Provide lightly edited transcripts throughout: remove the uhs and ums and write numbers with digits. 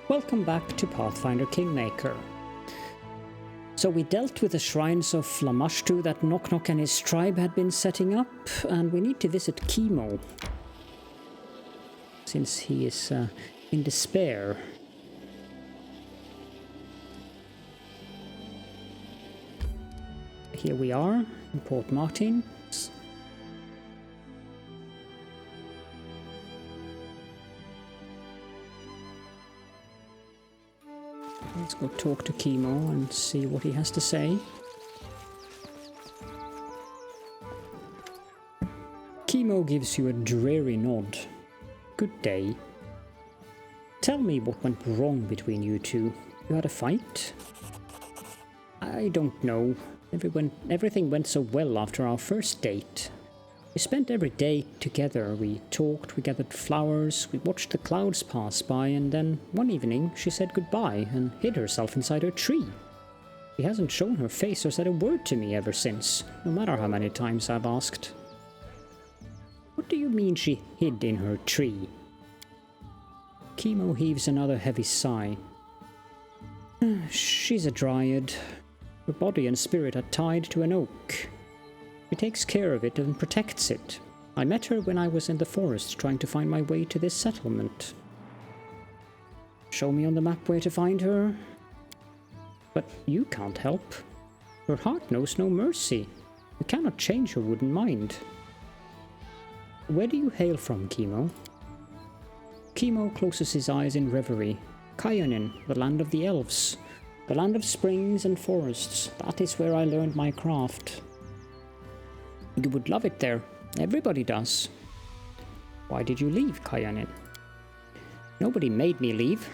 Welcome back to Pathfinder Kingmaker. So we dealt with the shrines of Flamashtu that Knock Knock and his tribe had been setting up, and we need to visit Kimo, since he is in despair. Here we are in Port Martin. Let's go talk to Kimo and see what he has to say. Kimo gives you a dreary nod. Good day. Tell me what went wrong between you two. You had a fight? I don't know. Everything went so well after our first date. We spent every day together. We talked, we gathered flowers, we watched the clouds pass by, and then one evening she said goodbye and hid herself inside her tree. She hasn't shown her face or said a word to me ever since, no matter how many times I've asked. What do you mean she hid in her tree? Kimo heaves another heavy sigh. She's a Dryad. Her body and spirit are tied to an oak. She takes care of it and protects it. I met her when I was in the forest trying to find my way to this settlement. Show me on the map where to find her? But you can't help. Her heart knows no mercy. You cannot change her wooden mind. Where do you hail from, Kimo? Kimo closes his eyes in reverie. Kyanin, the land of the elves. The land of springs and forests. That is where I learned my craft. You would love it there. Everybody does. Why did you leave, Kyanin? Nobody made me leave.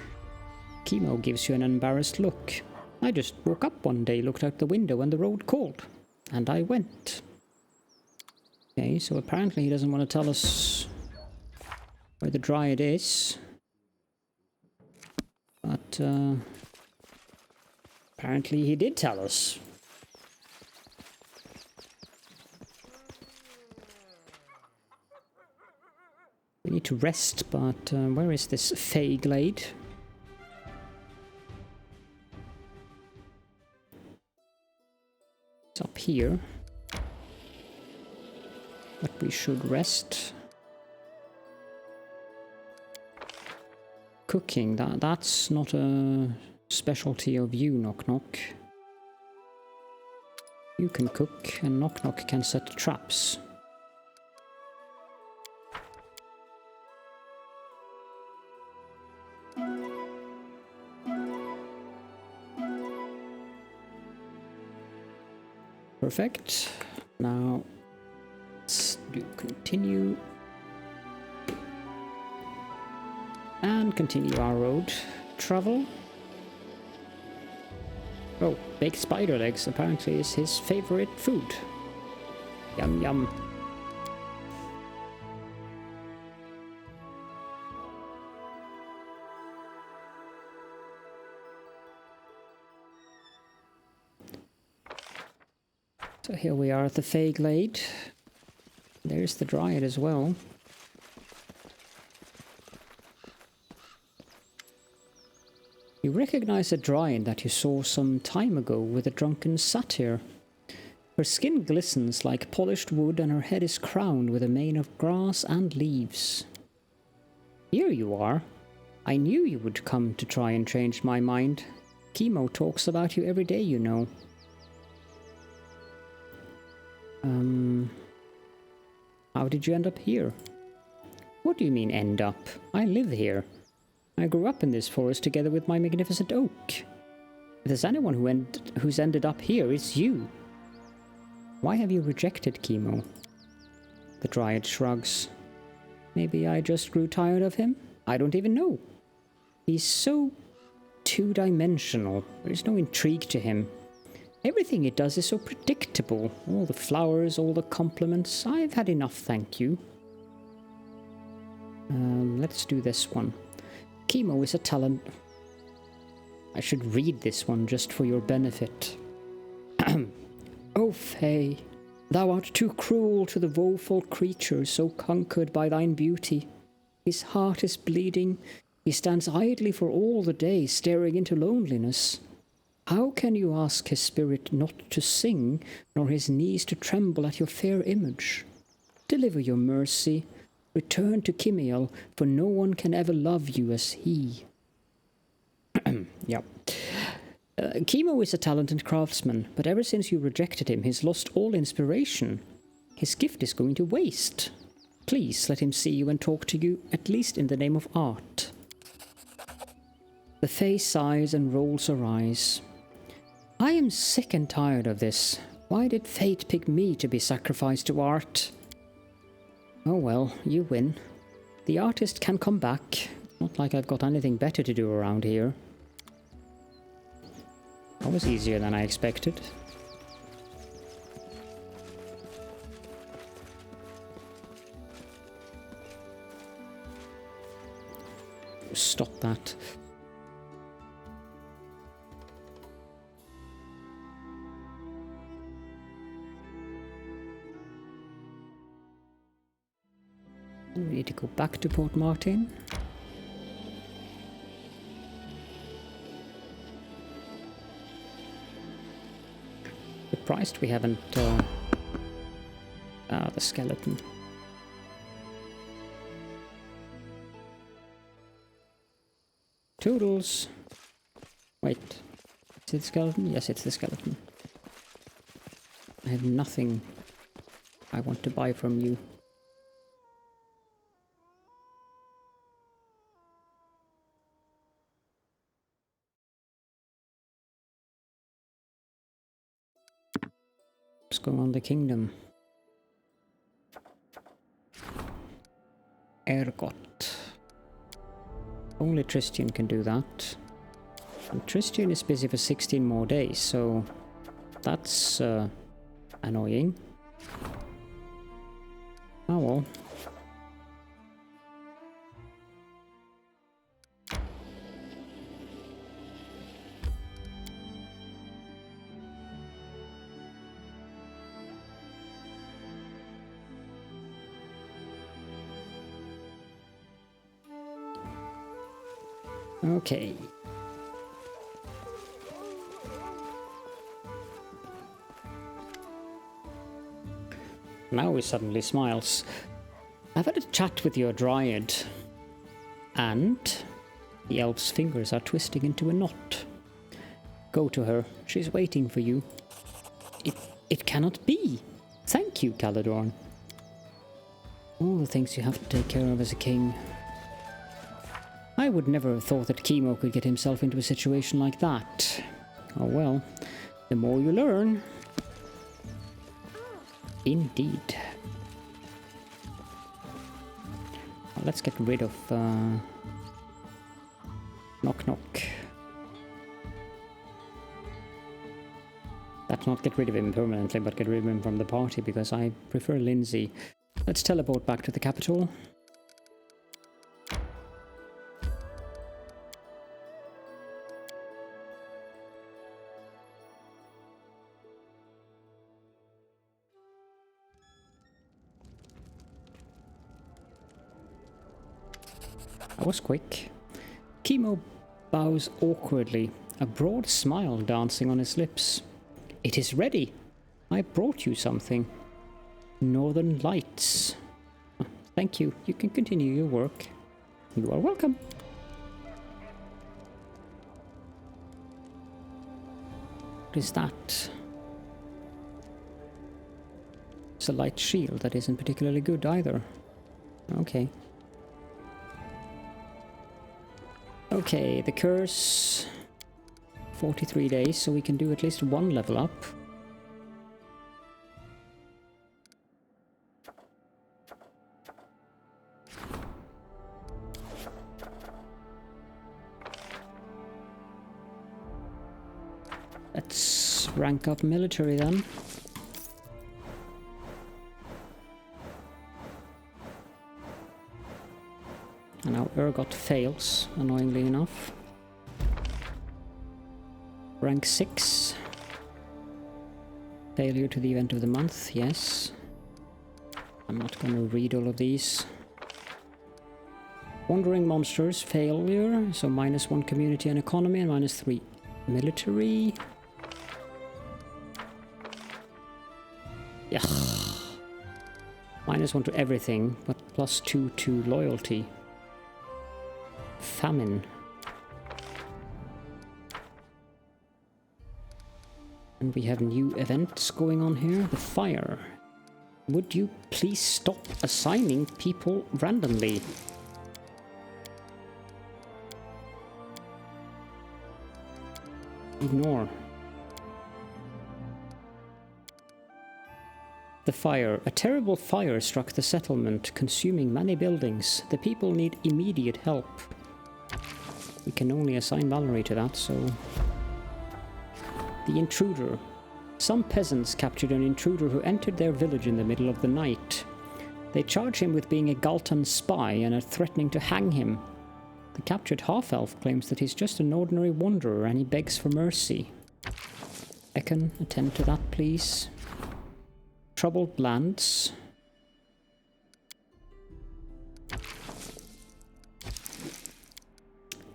Kimo gives you an embarrassed look. I just woke up one day, looked out the window, and the road called. And I went. Okay, so apparently he doesn't want to tell us where the Dryad is. But, apparently he did tell us. We need to rest, but where is this Fey Glade? It's up here. But we should rest. Cooking, that's not a specialty of you, Knock Knock. You can cook, and Knock Knock can set traps. Perfect. Now, let's do continue. And continue our road travel. Oh, baked spider legs apparently is his favorite food. Yum yum. So here we are at the Fey Glade. There's the Dryad as well. You recognize a Dryad that you saw some time ago with a drunken satyr. Her skin glistens like polished wood and her head is crowned with a mane of grass and leaves. Here you are. I knew you would come to try and change my mind. Kimo talks about you every day, you know. How did you end up here? What do you mean, end up? I live here. I grew up in this forest together with my magnificent oak. If there's anyone who's ended up here, it's you. Why have you rejected Kimo? The Dryad shrugs. Maybe I just grew tired of him? I don't even know. He's so two-dimensional. There's no intrigue to him. Everything he does is so predictable. All the flowers, all the compliments. I've had enough, thank you. Let's do this one. Kimo is a talent. I should read this one just for your benefit. O Fey, thou art too cruel to the woeful creature so conquered by thine beauty. His heart is bleeding, He stands idly for all the day, staring into loneliness. How can you ask his spirit not to sing, nor his knees to tremble at your fair image? Deliver your mercy. Return to Kimiel, for no one can ever love you as he. Yeah. Kimo is a talented craftsman, but ever since you rejected him, he's lost all inspiration. His gift is going to waste. Please let him see you and talk to you, at least in the name of art. The Fae sighs and rolls her eyes. I am sick and tired of this. Why did fate pick me to be sacrificed to art? Oh well, you win. The artist can come back. Not like I've got anything better to do around here. That was easier than I expected. Stop that. We need to go back to Port Martin. Surprised we haven't... the skeleton. Toodles! Wait. Is it the skeleton? Yes, it's the skeleton. I have nothing I want to buy from you. What's going on in the kingdom? Ergot. Only Tristian can do that. And Tristian is busy for 16 more days, so that's annoying. Oh well. Okay. Now he suddenly smiles. I've had a chat with your Dryad, and the elf's fingers are twisting into a knot. Go to her. She's waiting for you. It cannot be. Thank you, Caledorn. All the things you have to take care of as a king. I would never have thought that Kimo could get himself into a situation like that. Oh well, the more you learn. Indeed. Well, let's get rid of... Knock knock. Let's not get rid of him permanently, but get rid of him from the party, because I prefer Ling Xie. Let's teleport back to the capital. That was quick. Kimo bows awkwardly, a broad smile dancing on his lips. It is ready. I brought you something. Northern Lights. Thank you. You can continue your work. You are welcome. What is that? It's a light shield that isn't particularly good either. Okay. Okay, the curse... 43 days, so we can do at least one level up. Let's rank up military then. And now Ergot fails, annoyingly enough. Rank 6. Failure to the event of the month, yes. I'm not going to read all of these. Wandering monsters, failure, so -1 community and economy and -3 military. Yeah. -1 to everything, but +2 to loyalty. Famine. And we have new events going on here. The fire. Would you please stop assigning people randomly? Ignore. The fire. A terrible fire struck the settlement, consuming many buildings. The people need immediate help. We can only assign Valerie to that, so... The intruder. Some peasants captured an intruder who entered their village in the middle of the night. They charge him with being a Galtan spy and are threatening to hang him. The captured half-elf claims that he's just an ordinary wanderer and he begs for mercy. Ekon, attend to that, please. Troubled lands.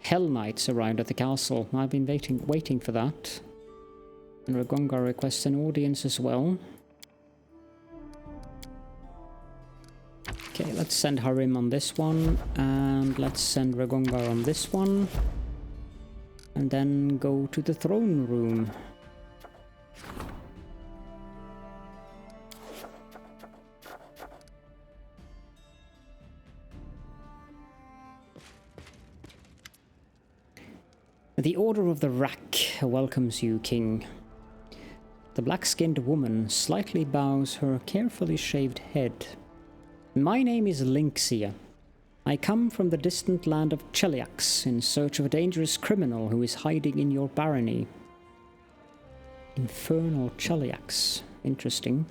Hellknights arrived at the castle. I've been waiting for that. And Ragongar requests an audience as well. Okay, let's send Harim on this one, and let's send Ragongar on this one. And then go to the throne room. The Order of the Rack welcomes you, King. The black-skinned woman slightly bows her carefully shaved head. My name is Ling Xie. I come from the distant land of Cheliax in search of a dangerous criminal who is hiding in your barony. Infernal Cheliax. Interesting.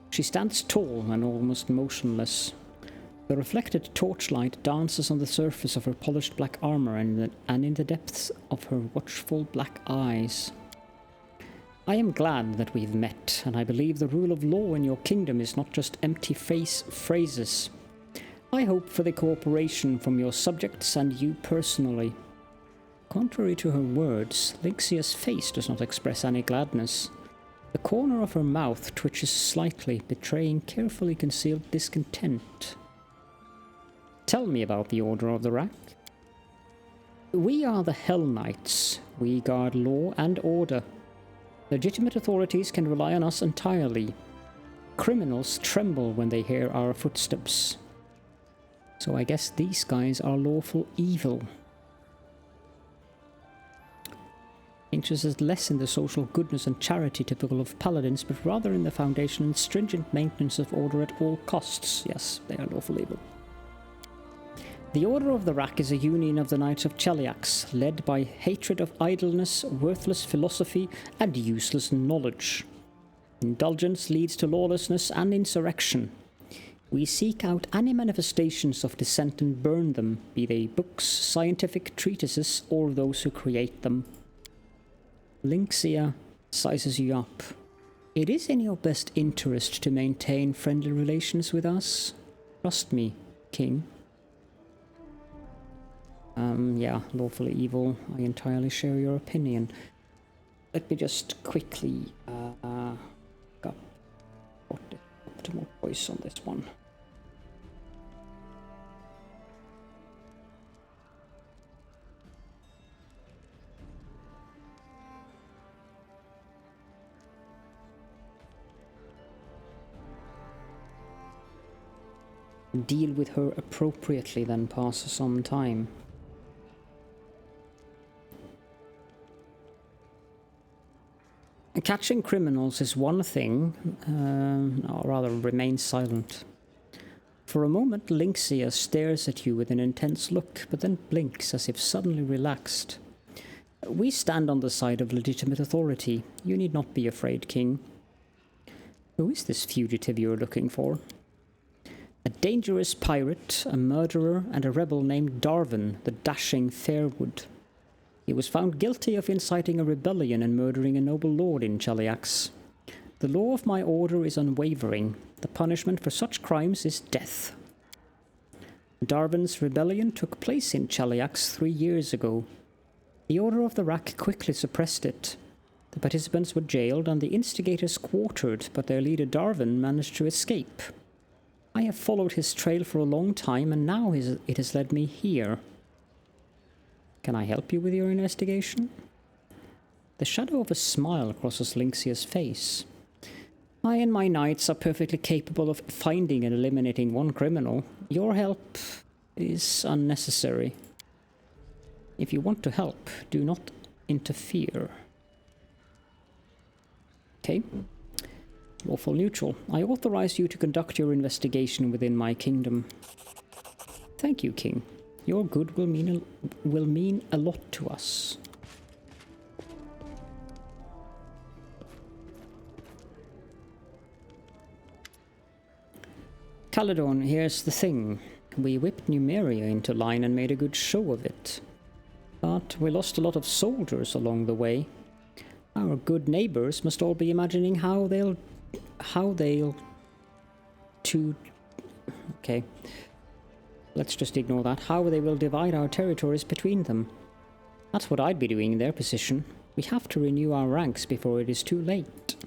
She stands tall and almost motionless. The reflected torchlight dances on the surface of her polished black armor and in the depths of her watchful black eyes. I am glad that we've met, and I believe the rule of law in your kingdom is not just empty phrases. I hope for the cooperation from your subjects and you personally. Contrary to her words, Ling Xie's face does not express any gladness. The corner of her mouth twitches slightly, betraying carefully concealed discontent. Tell me about the Order of the Rack. We are the Hellknights. We guard law and order. Legitimate authorities can rely on us entirely. Criminals tremble when they hear our footsteps. So I guess these guys are lawful evil. Interested less in the social goodness and charity typical of paladins, but rather in the foundation and stringent maintenance of order at all costs. Yes, they are lawful evil. The Order of the Rack is a union of the Knights of Cheliax, led by hatred of idleness, worthless philosophy, and useless knowledge. Indulgence leads to lawlessness and insurrection. We seek out any manifestations of dissent and burn them, be they books, scientific treatises, or those who create them. Ling Xie sizes you up. It is in your best interest to maintain friendly relations with us. Trust me, King. Yeah, lawfully evil. I entirely share your opinion. Let me just quickly got optimal voice on this one. Deal with her appropriately, then pass some time. Catching criminals is one thing, or rather remain silent. For a moment, Ling Xie stares at you with an intense look, but then blinks as if suddenly relaxed. We stand on the side of legitimate authority. You need not be afraid, King. Who is this fugitive you are looking for? A dangerous pirate, a murderer, and a rebel named Darvin, the dashing Fairwood. He was found guilty of inciting a rebellion and murdering a noble lord in Cheliax. The law of my order is unwavering. The punishment for such crimes is death. Darvin's rebellion took place in Cheliax 3 years ago. The Order of the Rack quickly suppressed it. The participants were jailed and the instigators quartered, but their leader Darvin managed to escape. I have followed his trail for a long time, and now it has led me here. Can I help you with your investigation? The shadow of a smile crosses Ling Xie's face. I and my knights are perfectly capable of finding and eliminating one criminal. Your help is unnecessary. If you want to help, do not interfere. Okay. Lawful neutral. I authorize you to conduct your investigation within my kingdom. Thank you, King. Your good will mean a lot to us. Caledorn, here's the thing. We whipped Numeria into line and made a good show of it. But we lost a lot of soldiers along the way. Our good neighbors must all be imagining how they'll okay. Let's just ignore that. How they will divide our territories between them. That's what I'd be doing in their position. We have to renew our ranks before it is too late.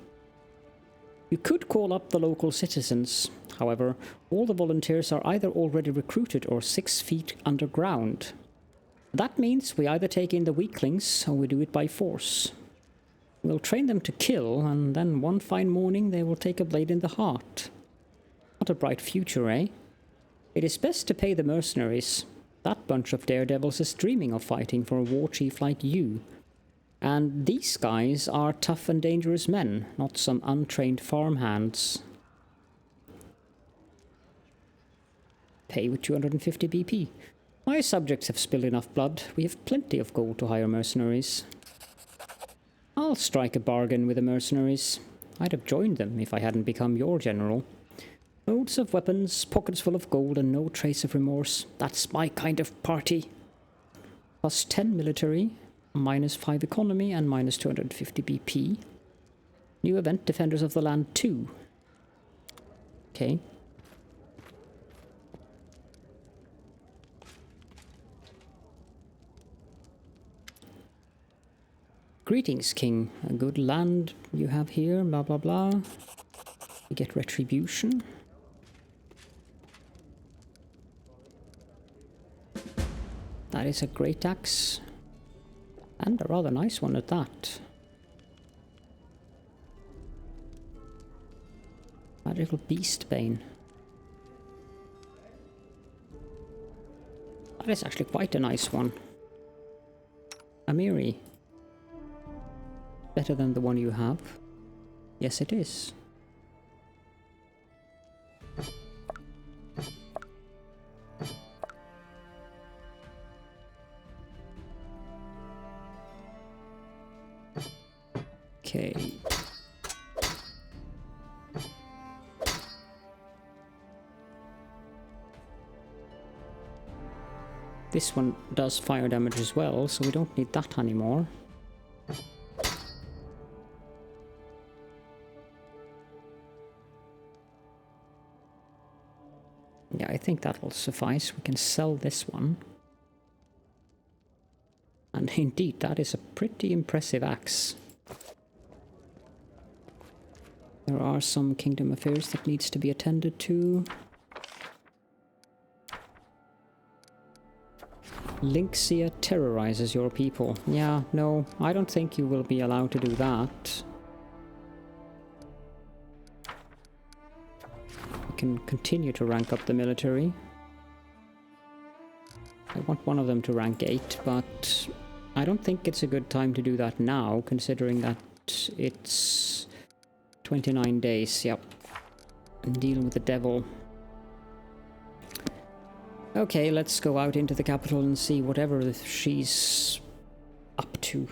You could call up the local citizens. However, all the volunteers are either already recruited or 6 feet underground. That means we either take in the weaklings or we do it by force. We'll train them to kill, and then one fine morning they will take a blade in the heart. Not a bright future, eh? It is best to pay the mercenaries. That bunch of daredevils is dreaming of fighting for a war chief like you. And these guys are tough and dangerous men, not some untrained farmhands. Pay with 250 BP. My subjects have spilled enough blood. We have plenty of gold to hire mercenaries. I'll strike a bargain with the mercenaries. I'd have joined them if I hadn't become your general. Loads of weapons, pockets full of gold, and no trace of remorse. That's my kind of party. Plus 10 military, minus 5 economy, and minus 250 BP. New event, Defenders of the Land 2. Okay. Greetings, King. A good land you have here, blah blah blah. You get retribution. That is a great axe. And a rather nice one at that. Magical Beastbane. That is actually quite a nice one. Amiri. Better than the one you have? Yes, it is. Okay. This one does fire damage as well, so we don't need that anymore. Yeah, I think that will suffice. We can sell this one. And indeed, that is a pretty impressive axe. There are some kingdom affairs that needs to be attended to. Ling Xie terrorizes your people. Yeah, no, I don't think you will be allowed to do that. We can continue to rank up the military. I want one of them to rank 8, but I don't think it's a good time to do that now, considering that it's 29 days, yep. And dealing with the devil. Okay, let's go out into the capital and see whatever she's up to.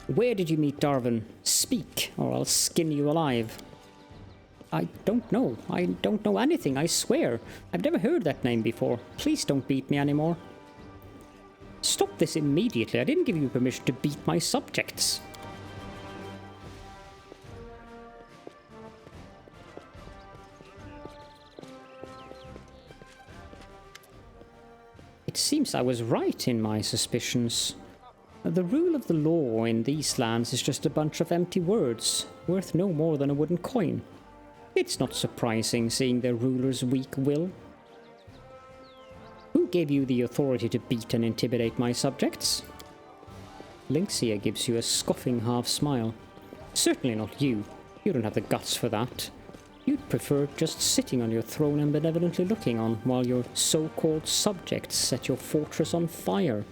Where did you meet Darvin? Speak, or I'll skin you alive. I don't know. I don't know anything, I swear. I've never heard that name before. Please don't beat me anymore. Stop this immediately. I didn't give you permission to beat my subjects. It seems I was right in my suspicions. The rule of the law in these lands is just a bunch of empty words, worth no more than a wooden coin. It's not surprising seeing their ruler's weak will. Who gave you the authority to beat and intimidate my subjects? Ling Xie gives you a scoffing half smile. Certainly not you. You don't have the guts for that. You'd prefer just sitting on your throne and benevolently looking on while your so-called subjects set your fortress on fire.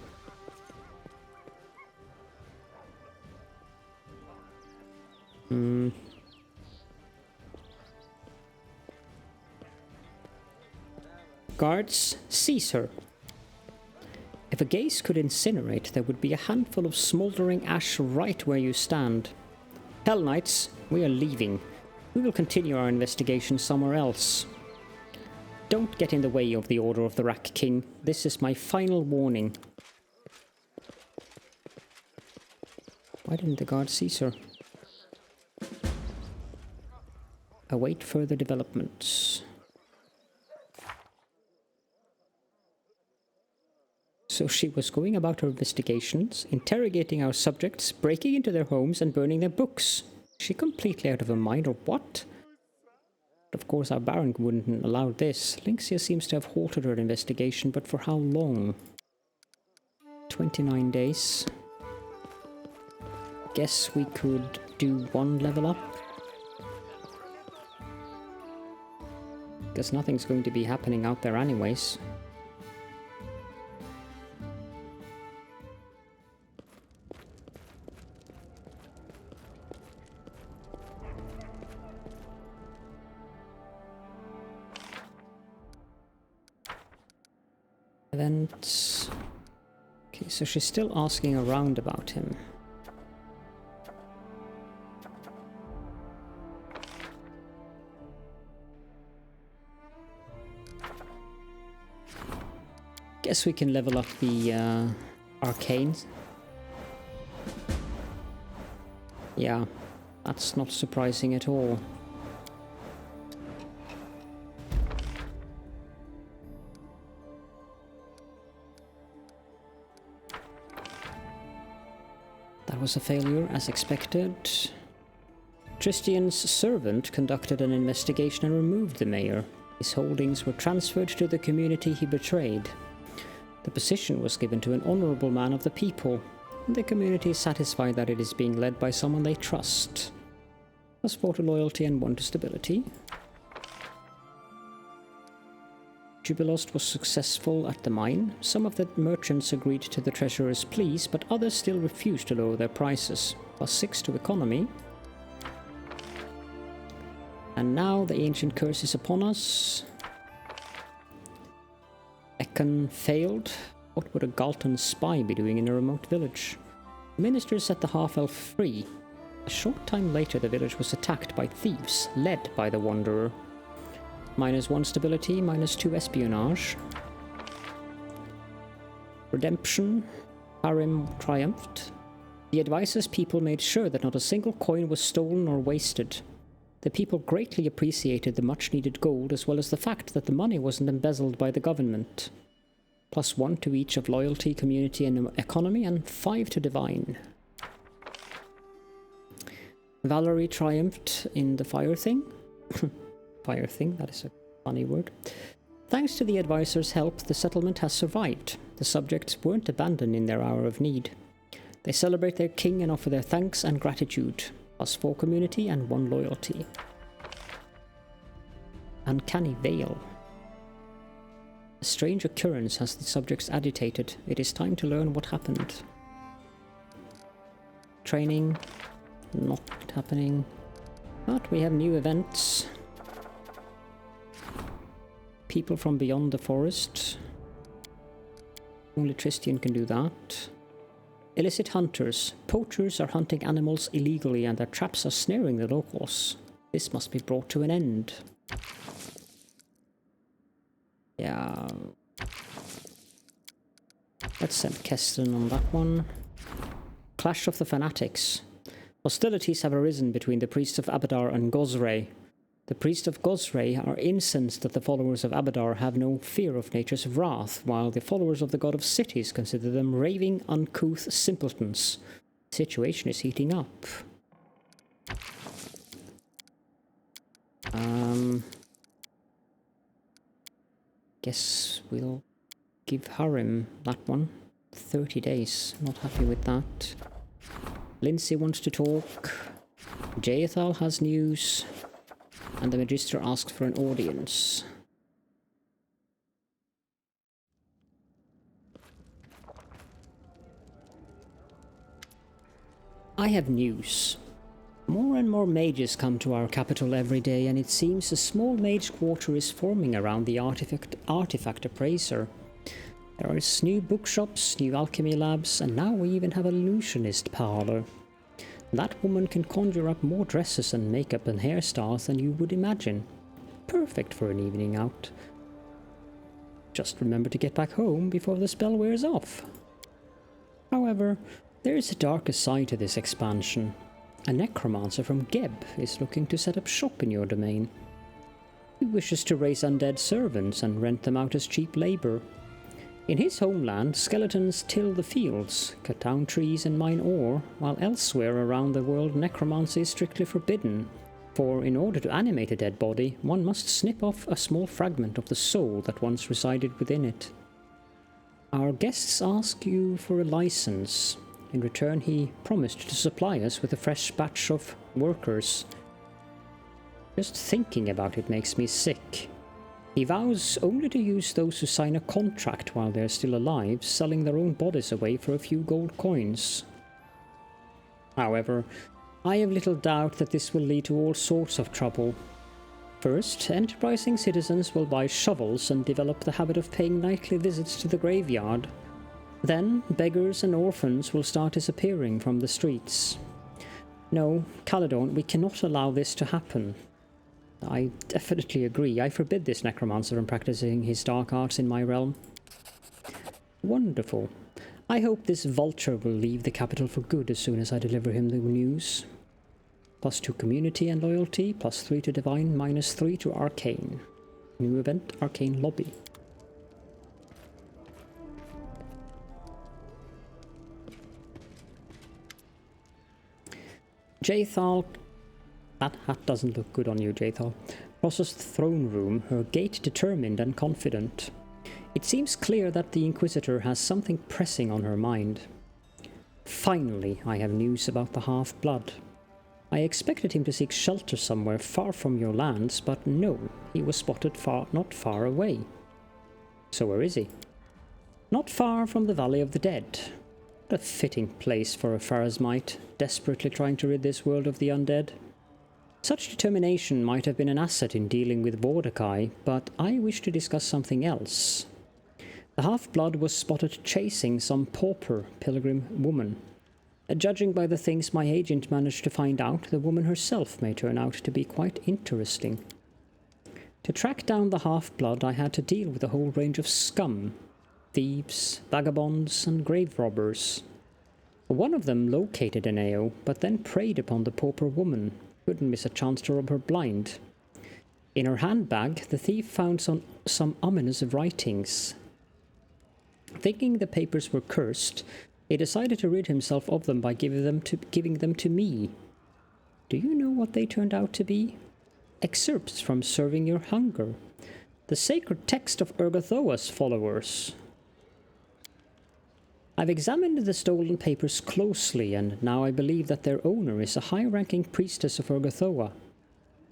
Guards, seize her. If a gaze could incinerate, there would be a handful of smouldering ash right where you stand. Hellknights, we are leaving. We will continue our investigation somewhere else. Don't get in the way of the order of the Rak King. This is my final warning. Why didn't the guard seize her? Await further developments. So she was going about her investigations, interrogating our subjects, breaking into their homes and burning their books. Is she completely out of her mind or what? Of course our Baron wouldn't allow this. Ling Xie seems to have halted her investigation, but for how long? 29 days. Guess we could do one level up. Because nothing's going to be happening out there anyways. Events. Okay, so she's still asking around about him. Guess we can level up the arcane. Yeah, that's not surprising at all. That was a failure, as expected. Tristian's servant conducted an investigation and removed the mayor. His holdings were transferred to the community he betrayed. The position was given to an honorable man of the people. The community is satisfied that it is being led by someone they trust. +4 to loyalty and 1 to stability. Jubilost was successful at the mine. Some of the merchants agreed to the treasurer's pleas, but others still refused to lower their prices. +6 to economy. And now the ancient curse is upon us. Ekon failed. What would a Galton spy be doing in a remote village? The minister set the half-elf free. A short time later the village was attacked by thieves, led by the Wanderer. -1 stability, -2 espionage. Redemption. Harim triumphed. The advisor's people made sure that not a single coin was stolen or wasted. The people greatly appreciated the much-needed gold, as well as the fact that the money wasn't embezzled by the government. +1 to each of loyalty, community, and economy, and 5 to divine. Valerie triumphed in the fire thing. Fire thing, that is a funny word. Thanks to the advisor's help, the settlement has survived. The subjects weren't abandoned in their hour of need. They celebrate their king and offer their thanks and gratitude. +4 community and 1 loyalty. Uncanny Veil. A strange occurrence has the subjects agitated. It is time to learn what happened. Training. Not happening. But we have new events. People from beyond the forest. Only Tristian can do that. Illicit hunters. Poachers are hunting animals illegally and their traps are snaring the locals. This must be brought to an end. Yeah. Let's send Keston on that one. Clash of the Fanatics. Hostilities have arisen between the priests of Abadar and Gosrae. The priests of Gosrae are incensed that the followers of Abadar have no fear of nature's wrath, while the followers of the god of cities consider them raving, uncouth simpletons. The situation is heating up. Guess we'll give Harim that one. 30 days. Not happy with that. Ling Xie wants to talk. Jaethal has news. And the Magister asks for an audience. I have news. More and more mages come to our capital every day, and it seems a small mage quarter is forming around the artifact appraiser. There are new bookshops, new alchemy labs, and now we even have an illusionist parlor. That woman can conjure up more dresses and makeup and hairstyles than you would imagine. Perfect for an evening out. Just remember to get back home before the spell wears off. However, there is a darker side to this expansion. A necromancer from Geb is looking to set up shop in your domain. He wishes to raise undead servants and rent them out as cheap labor. In his homeland, skeletons till the fields, cut down trees and mine ore, while elsewhere around the world necromancy is strictly forbidden, for in order to animate a dead body, one must snip off a small fragment of the soul that once resided within it. Our guests ask you for a license. In return, he promised to supply us with a fresh batch of workers. Just thinking about it makes me sick. He vows only to use those who sign a contract while they're still alive, selling their own bodies away for a few gold coins. However, I have little doubt that this will lead to all sorts of trouble. First, enterprising citizens will buy shovels and develop the habit of paying nightly visits to the graveyard. Then, beggars and orphans will start disappearing from the streets. No, Caledorn, we cannot allow this to happen. I definitely agree. I forbid this necromancer from practicing his dark arts in my realm. Wonderful. I hope this vulture will leave the capital for good as soon as I deliver him the news. +2 community and loyalty, +3 to divine, -3 to arcane. New event, arcane lobby. Jaethal, that hat doesn't look good on you, Jaethal, crosses the throne room, her gait determined and confident. It seems clear that the Inquisitor has something pressing on her mind. Finally, I have news about the half-blood. I expected him to seek shelter somewhere far from your lands, but no, he was spotted not far away. So where is he? Not far from the Valley of the Dead. A fitting place for a Pharasmite, desperately trying to rid this world of the undead. Such determination might have been an asset in dealing with Mordecai, but I wish to discuss something else. The half-blood was spotted chasing some pauper pilgrim woman. Judging by the things my agent managed to find out, the woman herself may turn out to be quite interesting. To track down the half-blood, I had to deal with a whole range of scum. Thieves, vagabonds, and grave robbers. One of them located an AO, but then preyed upon the pauper woman. Couldn't miss a chance to rob her blind. In her handbag, the thief found some ominous writings. Thinking the papers were cursed, he decided to rid himself of them by giving them to me. Do you know what they turned out to be? Excerpts from Serving Your Hunger, the sacred text of Urgathoa's followers. I've examined the stolen papers closely, and now I believe that their owner is a high-ranking priestess of Urgathoa.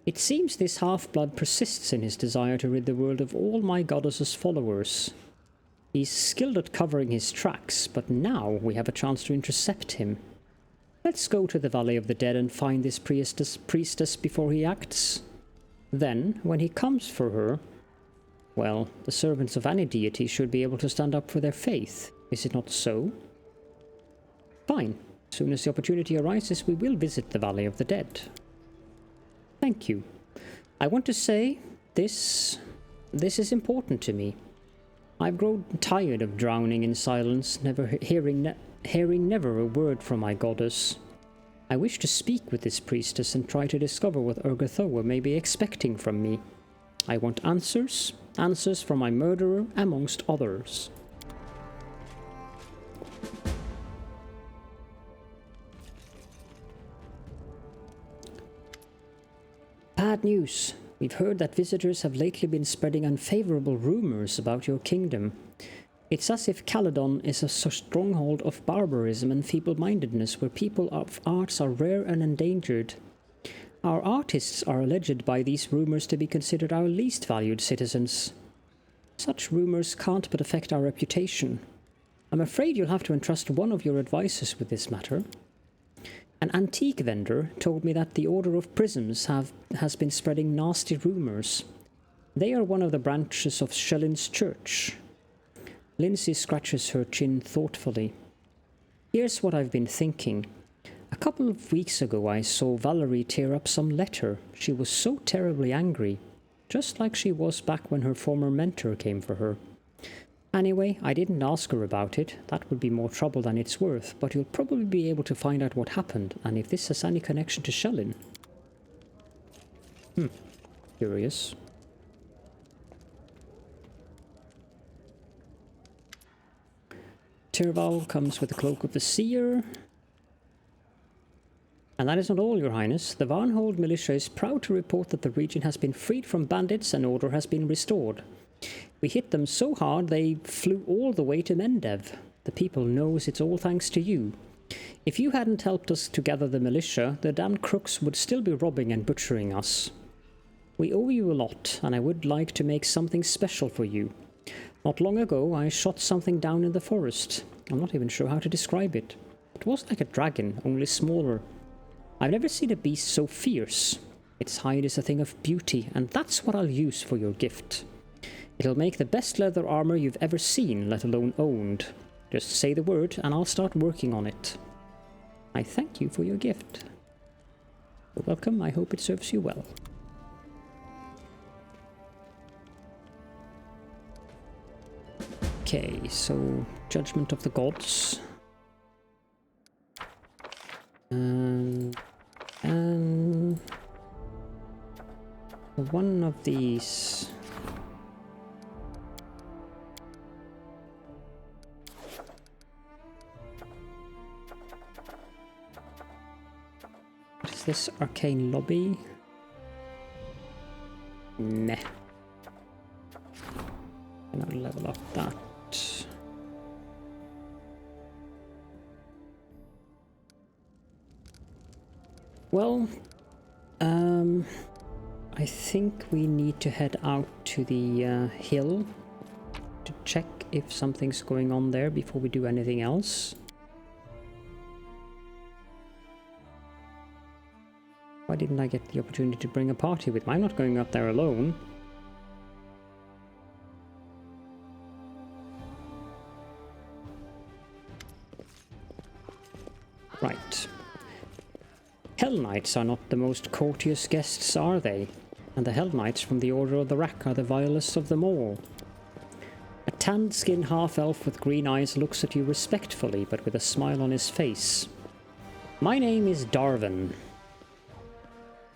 It seems this half-blood persists in his desire to rid the world of all my goddess's followers. He's skilled at covering his tracks, but now we have a chance to intercept him. Let's go to the Valley of the Dead and find this priestess before he acts. Then, when he comes for her, well, the servants of any deity should be able to stand up for their faith. Is it not so? Fine. As soon as the opportunity arises, we will visit the Valley of the Dead. Thank you. I want to say this is important to me. I've grown tired of drowning in silence, hearing never a word from my goddess. I wish to speak with this priestess and try to discover what Urgathoa may be expecting from me. I want answers from my murderer, amongst others. Bad news. We've heard that visitors have lately been spreading unfavorable rumors about your kingdom. It's as if Caledorn is a stronghold of barbarism and feeble-mindedness where people of arts are rare and endangered. Our artists are alleged by these rumors to be considered our least valued citizens. Such rumors can't but affect our reputation. I'm afraid you'll have to entrust one of your advisors with this matter. An antique vendor told me that the Order of Prisms has been spreading nasty rumors. They are one of the branches of Shelin's church. Ling Xie scratches her chin thoughtfully. Here's what I've been thinking. A couple of weeks ago I saw Valerie tear up some letter. She was so terribly angry, just like she was back when her former mentor came for her. Anyway, I didn't ask her about it. That would be more trouble than it's worth, but you'll probably be able to find out what happened, and if this has any connection to Shelin. Curious. Tirval comes with the Cloak of the Seer. And that is not all, Your Highness. The Varnhold militia is proud to report that the region has been freed from bandits and order has been restored. We hit them so hard they flew all the way to Mendev. The people knows it's all thanks to you. If you hadn't helped us to gather the militia, the damned crooks would still be robbing and butchering us. We owe you a lot, and I would like to make something special for you. Not long ago, I shot something down in the forest. I'm not even sure how to describe it. It was like a dragon, only smaller. I've never seen a beast so fierce. Its hide is a thing of beauty, and that's what I'll use for your gift. It'll make the best leather armor you've ever seen, let alone owned. Just say the word, and I'll start working on it. I thank you for your gift. You're welcome, I hope it serves you well. Okay, so Judgment of the Gods. And one of these. What is this? Arcane Lobby? Meh. Cannot level up that. Well, I think we need to head out to the hill to check if something's going on there before we do anything else. Why didn't I get the opportunity to bring a party with me? I'm not going up there alone. Right. Hellknights are not the most courteous guests, are they? And the Hellknights from the Order of the Rack are the vilest of them all. A tanned-skinned half-elf with green eyes looks at you respectfully, but with a smile on his face. My name is Darvin.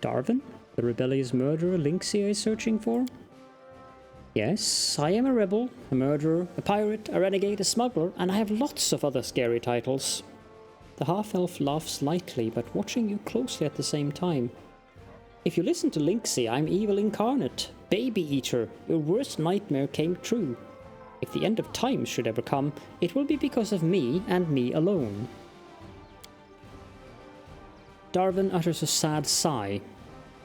Darvin? The rebellious murderer Ling Xie is searching for? Yes, I am a rebel, a murderer, a pirate, a renegade, a smuggler, and I have lots of other scary titles. The half-elf laughs lightly, but watching you closely at the same time. If you listen to Ling Xie, I'm evil incarnate, baby eater. Your worst nightmare came true. If the end of time should ever come, it will be because of me and me alone. Darvin utters a sad sigh.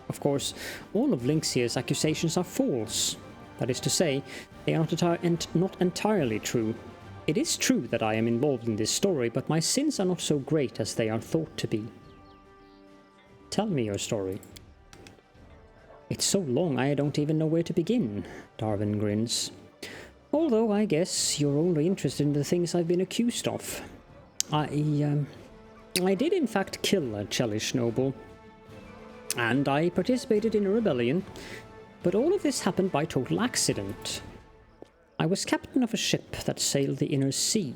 Of course, all of Ling Xie's accusations are false. That is to say, they are not entirely true. It is true that I am involved in this story, but my sins are not so great as they are thought to be. Tell me your story. It's so long I don't even know where to begin, Darvin grins. Although I guess you're only interested in the things I've been accused of. I did in fact kill a Chelish noble. and I participated in a rebellion, but all of this happened by total accident. I was captain of a ship that sailed the inner sea.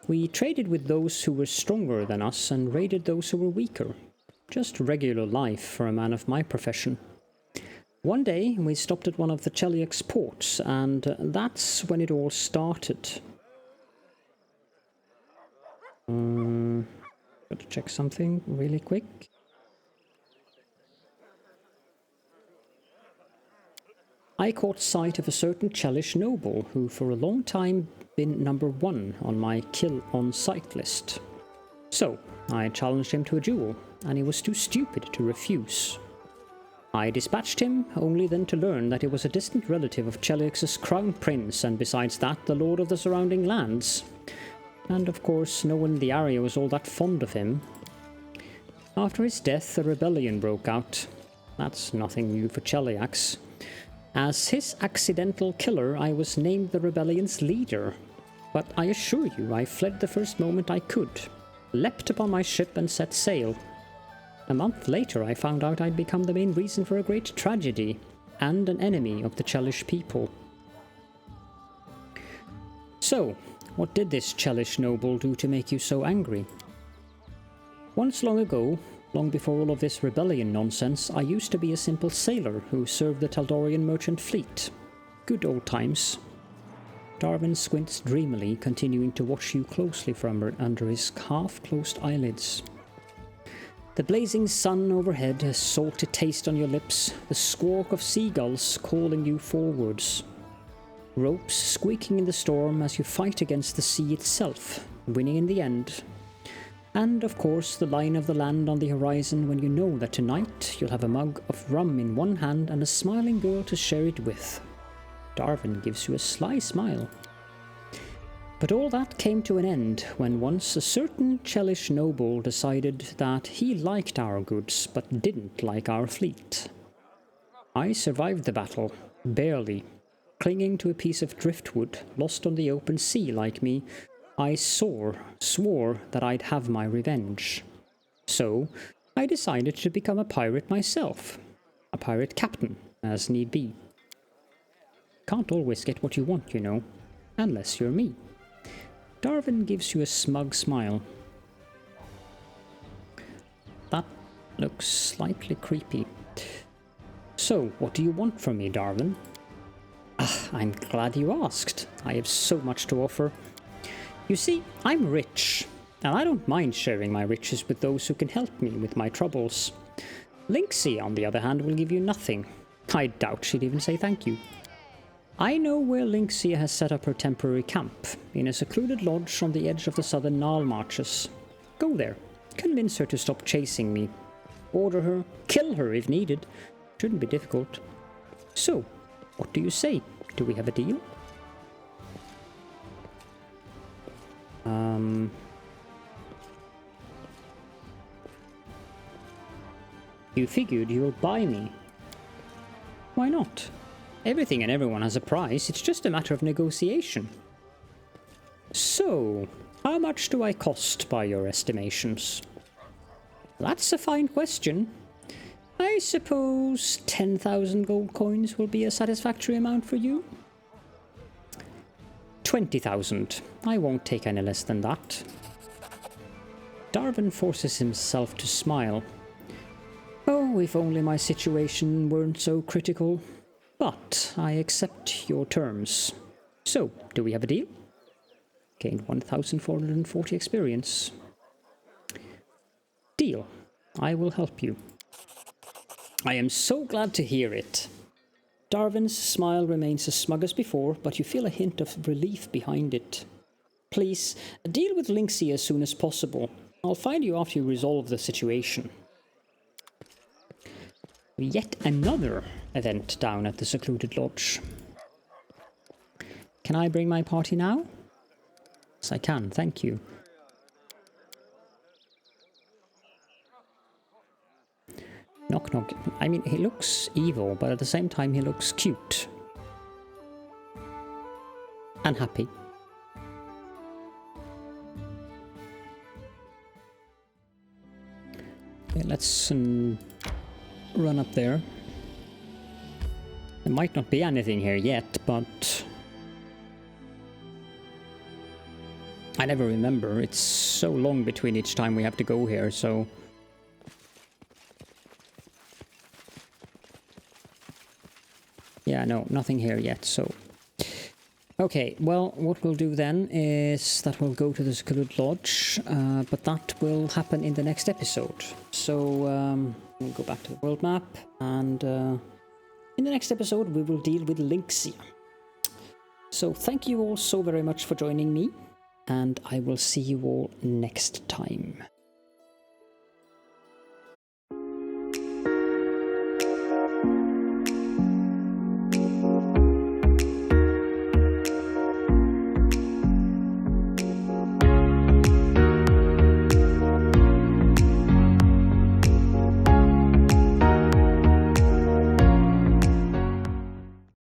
We traded with those who were stronger than us and raided those who were weaker. Just regular life for a man of my profession. One day we stopped at one of the Cheliax ports, and that's when it all started. Got to check something really quick. I caught sight of a certain Chelish noble who for a long time been number 1 on my kill on sight list. So I challenged him to a duel, and he was too stupid to refuse. I dispatched him, only then to learn that he was a distant relative of Cheliax's crown prince, and besides that, the lord of the surrounding lands. And of course, no one in the area was all that fond of him. After his death, a rebellion broke out. That's nothing new for Cheliax. As his accidental killer, I was named the rebellion's leader. But I assure you, I fled the first moment I could, leapt upon my ship and set sail. A month later, I found out I'd become the main reason for a great tragedy, and an enemy of the Chelish people. So, what did this Chelish noble do to make you so angry? Once long ago, long before all of this rebellion nonsense, I used to be a simple sailor who served the Caledorian merchant fleet. Good old times. Darvin squints dreamily, continuing to watch you closely from under his half-closed eyelids. The blazing sun overhead, a salty taste on your lips, the squawk of seagulls calling you forwards. Ropes squeaking in the storm as you fight against the sea itself, winning in the end. And of course the line of the land on the horizon when you know that tonight you'll have a mug of rum in one hand and a smiling girl to share it with. Darvin gives you a sly smile. But all that came to an end when once a certain Chelish noble decided that he liked our goods but didn't like our fleet. I survived the battle, barely. Clinging to a piece of driftwood, lost on the open sea like me, I swore that I'd have my revenge. So, I decided to become a pirate myself. A pirate captain, as need be. Can't always get what you want, you know, unless you're me. Darvin gives you a smug smile. That looks slightly creepy. So, what do you want from me, Darvin? I'm glad you asked. I have so much to offer. You see, I'm rich, and I don't mind sharing my riches with those who can help me with my troubles. Ling Xie, on the other hand, will give you nothing. I doubt she'd even say thank you. I know where Ling Xie has set up her temporary camp, in a secluded lodge on the edge of the southern Nile Marches. Go there, convince her to stop chasing me. Order her, kill her if needed. Shouldn't be difficult. So, what do you say? Do we have a deal? You figured you'll buy me. Why not? Everything and everyone has a price, it's just a matter of negotiation. So, how much do I cost by your estimations? That's a fine question. I suppose 10,000 gold coins will be a satisfactory amount for you? 20,000. I won't take any less than that. Darvin forces himself to smile. Oh, if only my situation weren't so critical. But I accept your terms. So, do we have a deal? Gained 1,440 experience. Deal. I will help you. I am so glad to hear it. Darvin's smile remains as smug as before, but you feel a hint of relief behind it. Please, deal with Ling Xie as soon as possible. I'll find you after you resolve the situation. Yet another event down at the secluded lodge. Can I bring my party now? Yes, I can, thank you. Knock knock. I mean, he looks evil, but at the same time he looks cute. And happy. Okay, let's run up there. There might not be anything here yet, but I never remember. It's so long between each time we have to go here, so... Yeah, no, nothing here yet, so... Okay, well, what we'll do then is that we'll go to the Secluded Lodge, but that will happen in the next episode. So, we'll go back to the world map, and in the next episode we will deal with Ling Xie. So, thank you all so very much for joining me, and I will see you all next time.